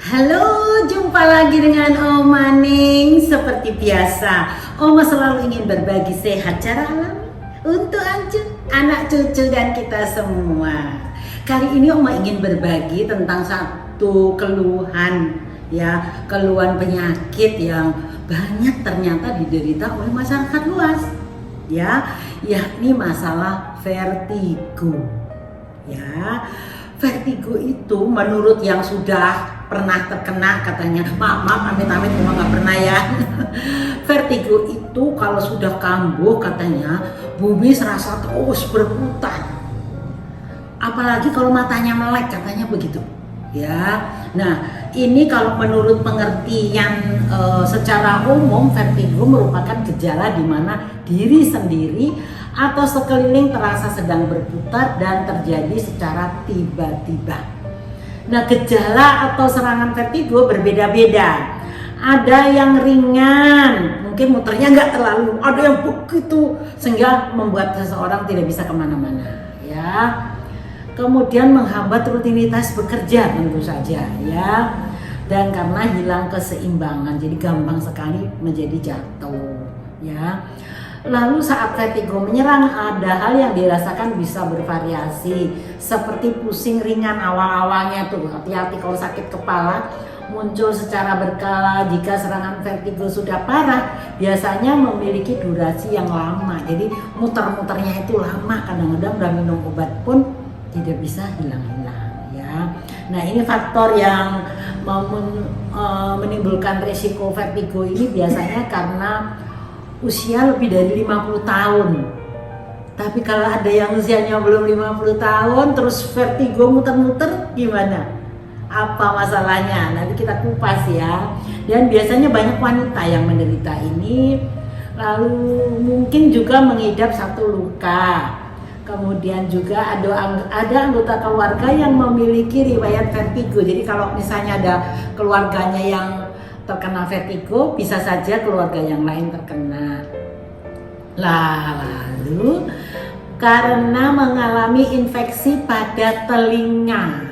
Halo, jumpa lagi dengan Oma Ning. Seperti biasa, Oma selalu ingin berbagi sehat cara alami untuk Ancu, anak cucu dan kita semua. Kali ini Oma ingin berbagi tentang satu keluhan, keluhan penyakit yang banyak ternyata diderita oleh masyarakat luas, yakni masalah vertigo. Vertigo itu menurut yang sudah pernah terkena katanya, maaf amit-amit cuma nggak pernah ya. Vertigo itu kalau sudah kambuh katanya bumi serasa terus berputar, apalagi kalau matanya melek katanya begitu ya. Nah ini kalau menurut pengertian secara umum, vertigo merupakan gejala di mana diri sendiri atau sekeliling terasa sedang berputar dan terjadi secara tiba-tiba. Nah, gejala atau serangan vertigo berbeda-beda. Ada yang ringan, mungkin muternya nggak terlalu, ada yang begitu sehingga membuat seseorang tidak bisa kemana-mana, ya. Kemudian menghambat rutinitas bekerja tentu saja, ya. Dan karena hilang keseimbangan, jadi gampang sekali menjadi jatuh, ya. Lalu saat vertigo menyerang, ada hal yang dirasakan bisa bervariasi, seperti pusing ringan awal-awalnya tuh, hati-hati kalau sakit kepala, muncul secara berkala. Jika serangan vertigo sudah parah, biasanya memiliki durasi yang lama, jadi muter-muternya itu lama, kadang-kadang udah minum obat pun tidak bisa hilang-hilang, ya. Nah ini faktor yang menimbulkan risiko vertigo ini biasanya karena usia lebih dari 50 tahun. Tapi kalau ada yang usianya belum 50 tahun terus vertigo muter-muter gimana? Apa masalahnya? Nanti kita kupas ya. Dan biasanya banyak wanita yang menderita ini. Lalu mungkin juga mengidap satu luka. Kemudian juga ada anggota keluarga yang memiliki riwayat vertigo. Jadi kalau misalnya ada keluarganya yang terkena vertigo, bisa saja keluarga yang lain terkena. Lalu karena mengalami infeksi pada telinga,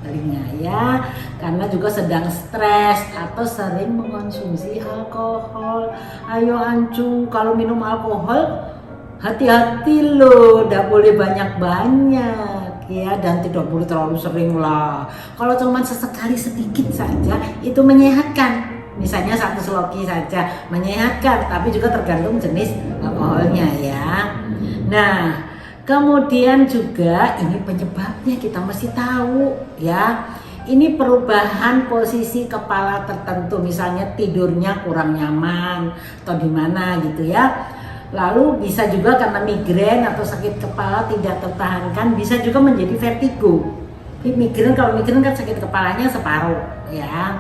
telinga ya, karena juga sedang stres atau sering mengonsumsi alkohol. Ayo Ancu, kalau minum alkohol hati-hati loh, tidak boleh banyak-banyak ya, dan tidak boleh terlalu sering lah. Kalau cuma sesekali sedikit saja itu menyehatkan, misalnya satu sloki saja menyehatkan, tapi juga tergantung jenis alkoholnya ya. Nah kemudian juga ini penyebabnya kita mesti tahu ya. Ini perubahan posisi kepala tertentu, misalnya tidurnya kurang nyaman atau di mana gitu ya. Lalu bisa juga karena migrain atau sakit kepala tidak tertahankan, bisa juga menjadi vertigo. Kalau migrain kan sakit kepalanya separuh ya.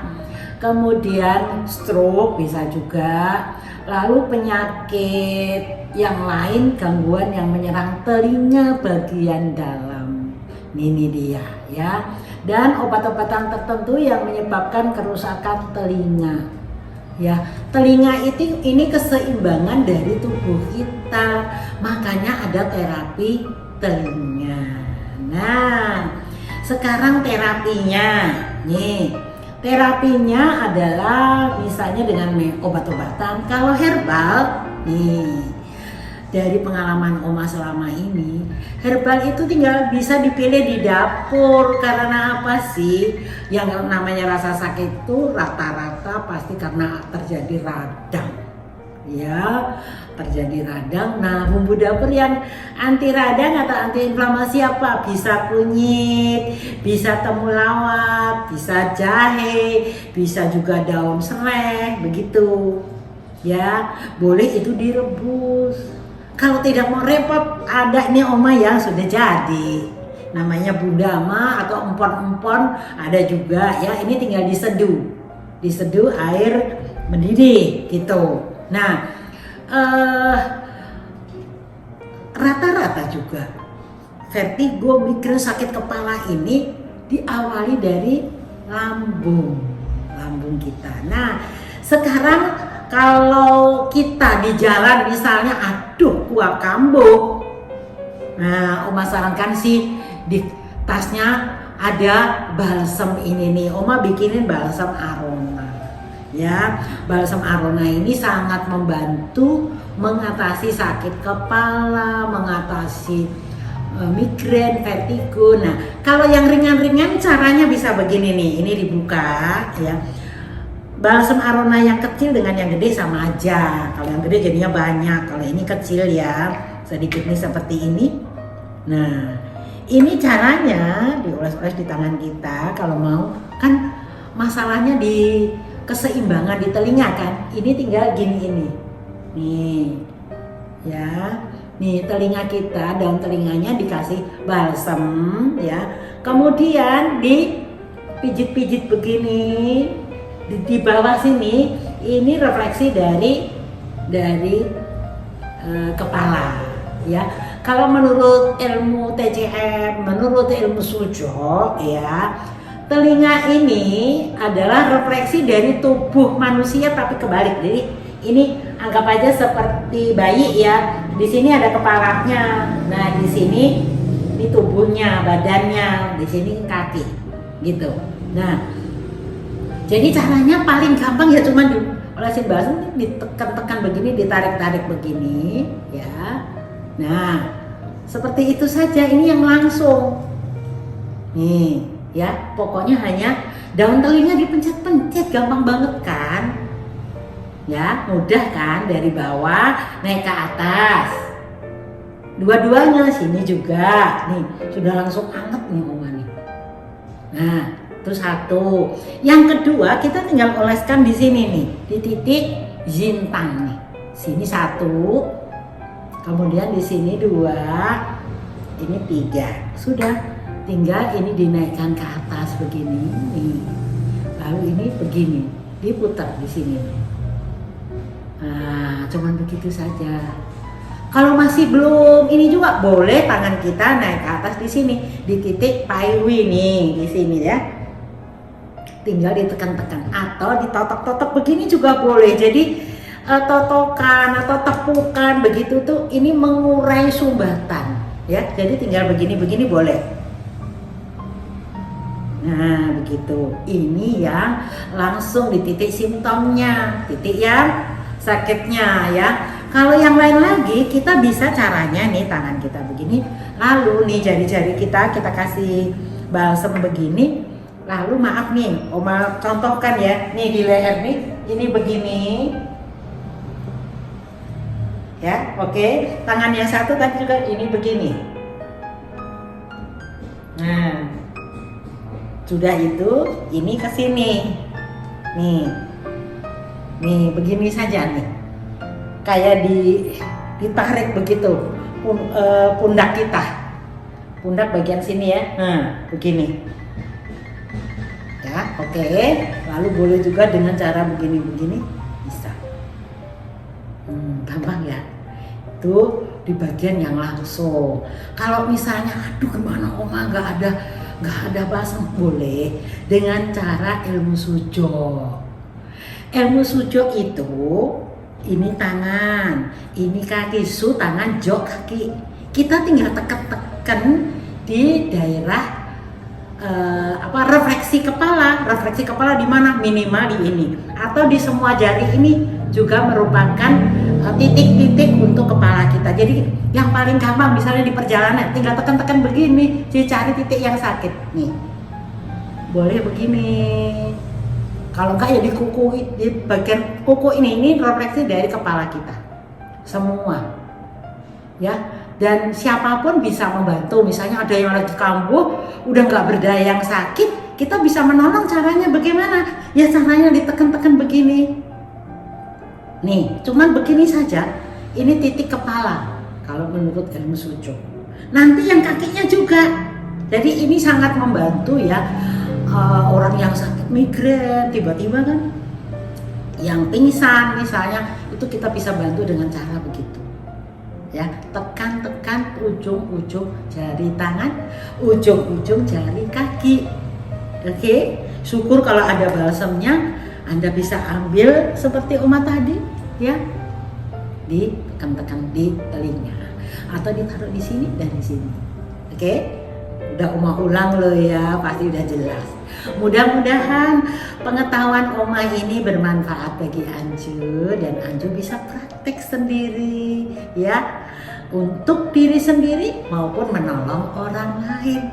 Kemudian stroke bisa juga. Lalu penyakit yang lain, gangguan yang menyerang telinga bagian dalam. Ini dia ya. Dan obat-obatan tertentu yang menyebabkan kerusakan telinga. Ya, telinga itu ini keseimbangan dari tubuh kita, makanya ada terapi telinga. Nah, sekarang terapinya adalah misalnya dengan obat-obatan. Kalau herbal, dari pengalaman Oma selama ini, herbal itu tinggal bisa dipilih di dapur. Karena apa sih? Yang namanya rasa sakit itu rata-rata pasti karena terjadi radang. Ya, terjadi radang. Nah, bumbu dapur yang anti radang atau anti inflamasi apa? Bisa kunyit, bisa temulawak, bisa jahe, bisa juga daun serai, begitu. Ya, boleh itu direbus. Kalau tidak mau repot, ada nih Oma yang sudah jadi, namanya budama atau empon-empon, ada juga ya. Ini tinggal diseduh air mendidih gitu. Nah rata-rata juga vertigo, migrain, sakit kepala ini diawali dari lambung kita. Nah sekarang kalau kita di jalan misalnya, aduh kuah kambuh, nah Oma sarankan sih di tasnya ada balsam ini nih, Oma bikinin balsam Arona. Ya, balsam Arona ini sangat membantu mengatasi sakit kepala, mengatasi migrain, vertigo. Nah, kalau yang ringan-ringan caranya bisa begini nih, ini dibuka ya. Balsam Arona yang kecil dengan yang gede sama aja. Kalau yang gede jadinya banyak, kalau ini kecil ya, sedikit nih seperti ini. Nah, ini caranya dioles-oles di tangan kita kalau mau. Kan masalahnya di keseimbangan di telinga kan. Ini tinggal gini ini. Nih. Ya. Nih telinga kita, daun telinganya dikasih balsam ya. Kemudian dipijit-pijit begini. Di bawah sini ini refleksi dari kepala ya. Kalau menurut ilmu TCM, menurut ilmu Sujo ya, telinga ini adalah refleksi dari tubuh manusia tapi kebalik. Jadi ini anggap aja seperti bayi ya. Di sini ada kepalanya. Nah, di sini di tubuhnya, badannya, di sini kaki gitu. Nah, jadi caranya paling gampang ya cuma diolesin balsam, ditekan-tekan begini, ditarik-tarik begini ya. Nah, seperti itu saja, ini yang langsung. Nih ya, pokoknya hanya daun telinga dipencet-pencet, gampang banget kan? Ya, mudah kan, dari bawah naik ke atas. Dua-duanya, sini juga. Nih, sudah langsung anget nih Oma nih. Nah, itu satu. Yang kedua, kita tinggal oleskan di sini nih, di titik Zintang nih. Sini satu, kemudian di sini 2, ini 3. Sudah, tinggal ini dinaikkan ke atas begini nih. Lalu ini begini, diputar di sini. Nah, cuman begitu saja. Kalau masih belum ini juga boleh tangan kita naik ke atas di sini, di titik paiwi nih, di sini ya. Tinggal ditekan-tekan atau ditotok-totok begini juga boleh. Jadi totokan atau tepukan begitu tuh ini mengurai sumbatan ya. Jadi tinggal begini-begini boleh. Nah, begitu. Ini yang langsung di titik simptomnya, titik yang sakitnya ya. Kalau yang lain lagi kita bisa caranya nih, tangan kita begini, lalu nih jari-jari kita kasih balsam begini. Lalu maaf nih, Oma contohkan ya, nih di leher nih, ini begini. Ya, oke. Tangan yang satu tadi juga ini begini. Nah, sudah itu, ini ke sini. Nih, begini saja nih. Kayak ditarik begitu pundak kita. Pundak bagian sini ya. Nah, begini. Ya, oke. Lalu boleh juga dengan cara begini-begini bisa. Gampang ya. Itu di bagian yang langsung. Kalau misalnya aduh gimana Oma nggak ada balsam, boleh dengan cara ilmu Sujo. Ilmu Sujo itu ini tangan, ini kaki, su tangan, jo kaki. Kita tinggal tekan-tekan di daerah refleksi kepala di mana, minimal di ini atau di semua jari. Ini juga merupakan titik-titik untuk kepala kita. Jadi yang paling gampang misalnya di perjalanan tinggal tekan-tekan begini, jadi cari titik yang sakit nih. Boleh begini. Kalau enggak ya di kuku, di bagian kuku ini refleksi dari kepala kita semua ya. Dan siapapun bisa membantu. Misalnya ada yang lagi kambuh, udah nggak berdaya yang sakit, kita bisa menolong. Caranya bagaimana? Ya caranya ditekan-tekan begini. Nih, cuman begini saja. Ini titik kepala kalau menurut ilmu Sujo. Nanti yang kakinya juga. Jadi ini sangat membantu ya. Orang yang sakit migrain, tiba-tiba kan yang pingsan misalnya, itu kita bisa bantu dengan cara begitu. Ya, tekan-tekan ujung-ujung jari tangan, ujung-ujung jari kaki. Oke, syukur kalau ada balsamnya, Anda bisa ambil seperti Oma tadi, ya, ditekan-tekan di telinga atau ditaruh di sini dan di sini. Oke, udah Oma ulang loh ya, pasti udah jelas. Mudah-mudahan pengetahuan Oma ini bermanfaat bagi Anju dan Anju bisa praktek sendiri ya, untuk diri sendiri maupun menolong orang lain.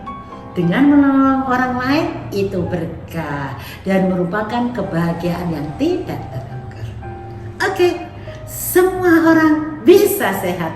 Dengan menolong orang lain itu berkah dan merupakan kebahagiaan yang tidak terukur. Oke, semua orang bisa sehat